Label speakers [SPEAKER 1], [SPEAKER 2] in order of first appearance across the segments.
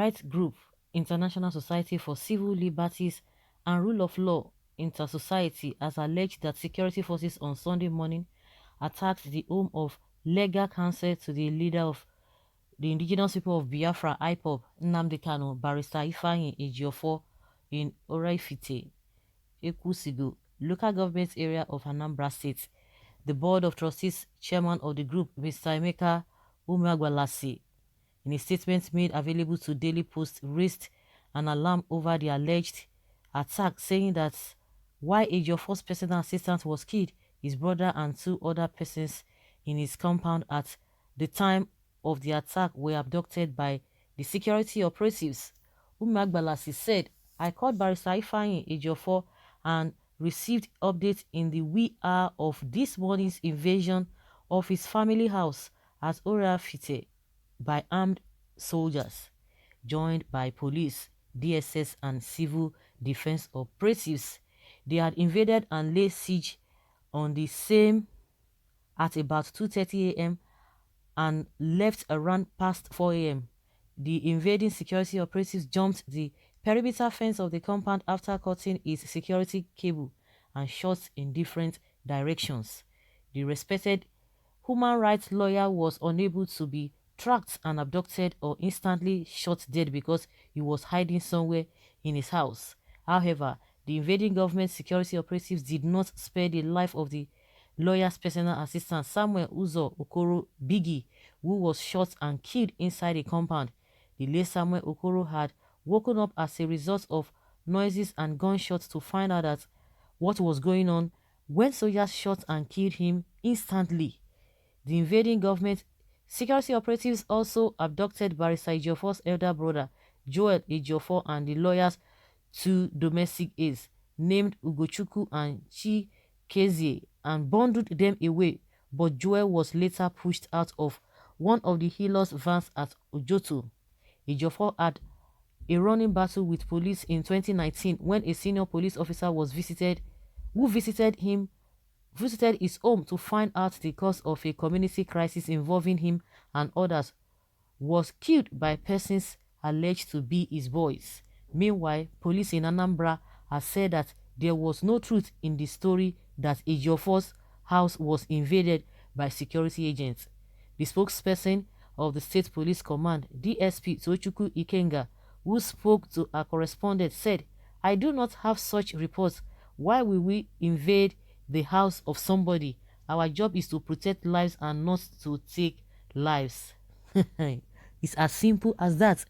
[SPEAKER 1] rights group International Society for Civil Liberties and Rule of Law Inter-Society has alleged that security forces on Sunday morning attacked the home of legal counsel to the leader of the indigenous people of Biafra, Ipob, Nnamdi Kanu, Barrister Ifeanyi Ejiofor in Oraifite, Ekusigo, local government area of Anambra State. The Board of Trustees chairman of the group, Mr. Emeka Umeagwalasi, in a statement made available to Daily Post, raised an alarm over the alleged attack, saying that while Ejiofor's personal assistant was killed, his brother and two other persons in his compound at the time of the attack were abducted by the security operatives. Umeagbalasi said, I called Barrister Ifeanyi Ejiofor and received updates in the wee hour of this morning's invasion of his family house at Oraifite by armed soldiers, joined by police, DSS and civil defense operatives. They had invaded and laid siege on the same at about 2:30 a.m. and left around past 4 a.m. The invading security operatives jumped the perimeter fence of the compound after cutting its security cable and shot in different directions. The respected human rights lawyer was unable to be tracked and abducted or instantly shot dead because he was hiding somewhere in his house. However, the invading government security operatives did not spare the life of the lawyer's personal assistant Samuel Uzo Okoro Bigi, who was shot and killed inside a compound. The late Samuel Okoro had woken up as a result of noises and gunshots to find out that what was going on when soldiers shot and killed him instantly. The invading government security operatives also abducted Barrister Ejiofor's elder brother, Joel Ejiofor, and the lawyer's two domestic aides, named Ugochukwu and Chikezie, and bundled them away, but Joel was later pushed out of one of the healers' vans at Ojoto. Ejiofor had a running battle with police in 2019 when a senior police officer was visited his home to find out the cause of a community crisis involving him and others, was killed by persons alleged to be his boys. Meanwhile, police in Anambra have said that there was no truth in the story that Ejiofor's house was invaded by security agents. The spokesperson of the State Police Command, DSP Tochukwu Ikenga, who spoke to a correspondent, said, I do not have such reports. Why will we invade the house of somebody? Our job is to protect lives and not to take lives. It's as simple as that.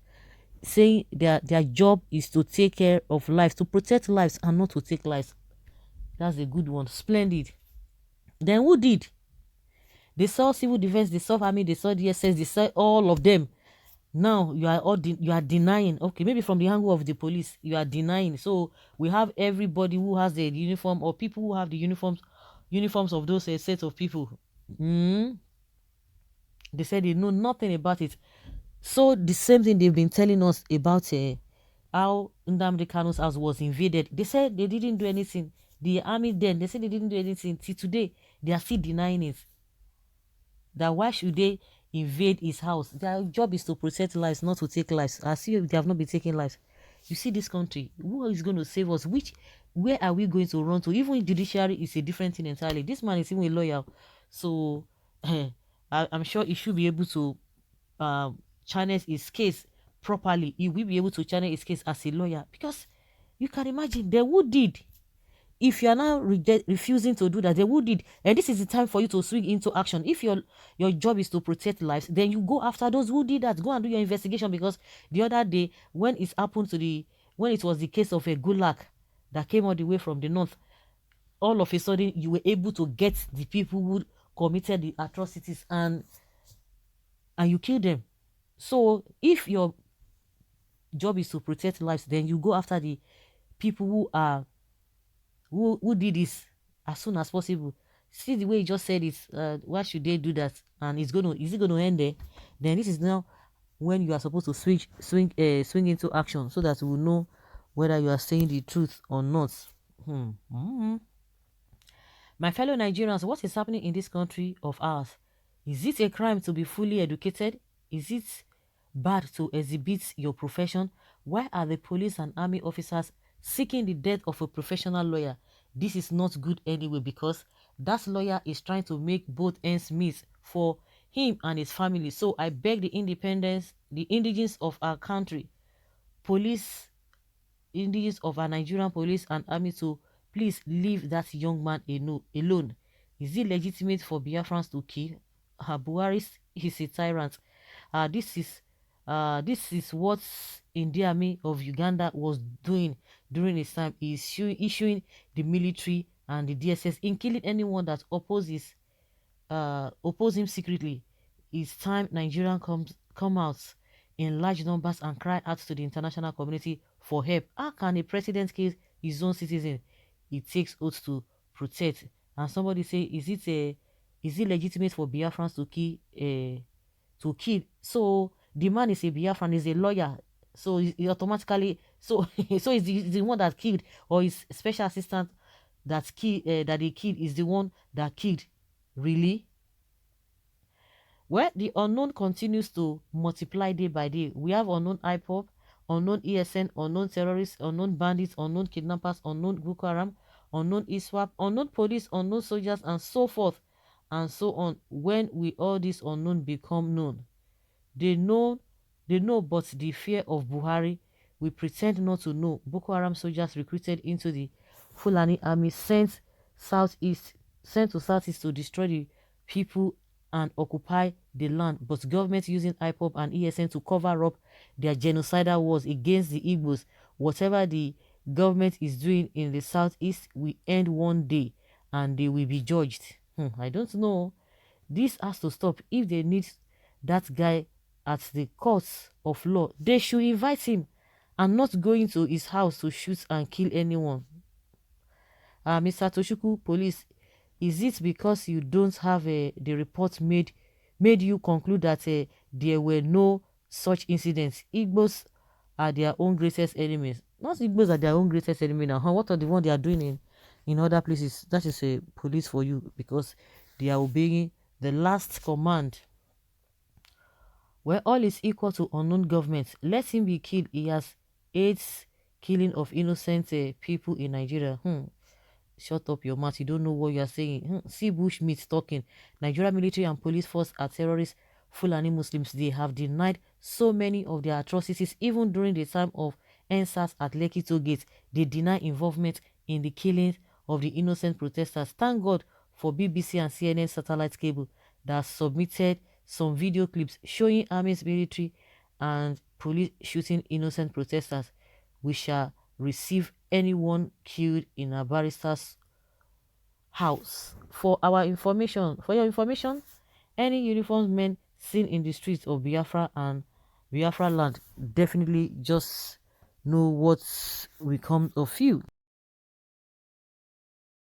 [SPEAKER 1] Saying their job is to take care of lives, to protect lives and not to take lives. That's a good one. Splendid. Then who did? They saw civil defense, they saw army, they saw DSS, they saw all of them. Now you are you are denying. Okay, maybe from the angle of the police, you are denying. So we have everybody who has the uniform, or people who have the uniforms of those set of people. They said they know nothing about it. So the same thing they've been telling us about how Nnamdi Kanu's house was invaded. They said they didn't do anything. The army then, they said they didn't do anything. Till today, they are still denying it. That why should they invade his house? Their job is to protect lives, not to take lives. I see they have not been taking lives. You see this country, who is going to save us? Where are we going to run to? Even judiciary is a different thing entirely. This man is even a lawyer. So I'm sure he should be able to channel his case properly. He will be able to channel his case as a lawyer, because you can imagine they would did. If you are now refusing to do that, they would did, and this is the time for you to swing into action. If your job is to protect lives, then you go after those who did that. Go and do your investigation, because the other day when it happened when it was the case of a Gulak that came all the way from the north, all of a sudden you were able to get the people who committed the atrocities and you killed them. So if your job is to protect lives, then you go after the people who did this as soon as possible. See the way he just said it. Why should they do that? And is it going to end there? Then this is now when you are supposed to swing into action, so that we will know whether you are saying the truth or not. My fellow Nigerians, what is happening in this country of ours? Is it a crime to be fully educated? Is it bad to exhibit your profession? Why are the police and army officers seeking the death of a professional lawyer? This is not good anyway, because that lawyer is trying to make both ends meet for him and his family. So I beg the indigenes of our country, police, indigenes of our Nigerian police and army, to please leave that young man alone. Is it legitimate for Biafrans to kill? Buhari is a tyrant. This is what Idi Amin of Uganda was doing during his time. He's issuing the military and the DSS in killing anyone that oppose him secretly. It's time Nigerian come out in large numbers and cry out to the international community for help. How can a president kill his own citizen? It takes oath to protect. And somebody say, is it legitimate for Biafrans to kill? So the man is a Biafran, is a lawyer. So he automatically, so so is the one that killed, or his special assistant that they killed is the one that killed? Really? Well, the unknown continues to multiply day by day. We have unknown Ipob, unknown ESN, unknown terrorists, unknown bandits, unknown kidnappers, unknown Boko Haram, unknown ISWAP, unknown police, unknown soldiers, and so forth and so on. When will all these unknown become known? They know, they know, but the fear of Buhari, we pretend not to know. Boko Haram soldiers recruited into the Fulani army southeast, sent to southeast to destroy the people and occupy the land, but government using IPOB and ESN to cover up their genocidal wars against the Igbos. Whatever the government is doing in the southeast will end one day and they will be judged. I don't know. This has to stop. If they need that guy at the courts of law, they should invite him and not go into his house to shoot and kill anyone. Mr. Toshuku, police, is it because you don't have the report made you conclude that there were no such incidents? Igbos are their own greatest enemies. Not Igbos are their own greatest enemy now. Huh? What are the one they are doing in other places? That is a police for you, because they are obeying the last command. Where all is equal to unknown government, let him be killed. He has aids killing of innocent people in Nigeria. Shut up your mouth. You don't know what you are saying. See Bushmeat talking. Nigeria military and police force are terrorists. Fulani Muslims, they have denied so many of their atrocities. Even during the time of NSAS at Lekki Toll Gate, they deny involvement in the killings of the innocent protesters. Thank God for BBC and CNN satellite cable that submitted some video clips showing armies, military, and police shooting innocent protesters. We shall receive anyone killed in a barrister's house. For your information, any uniformed men seen in the streets of Biafra and Biafra land, definitely just know what will come of you.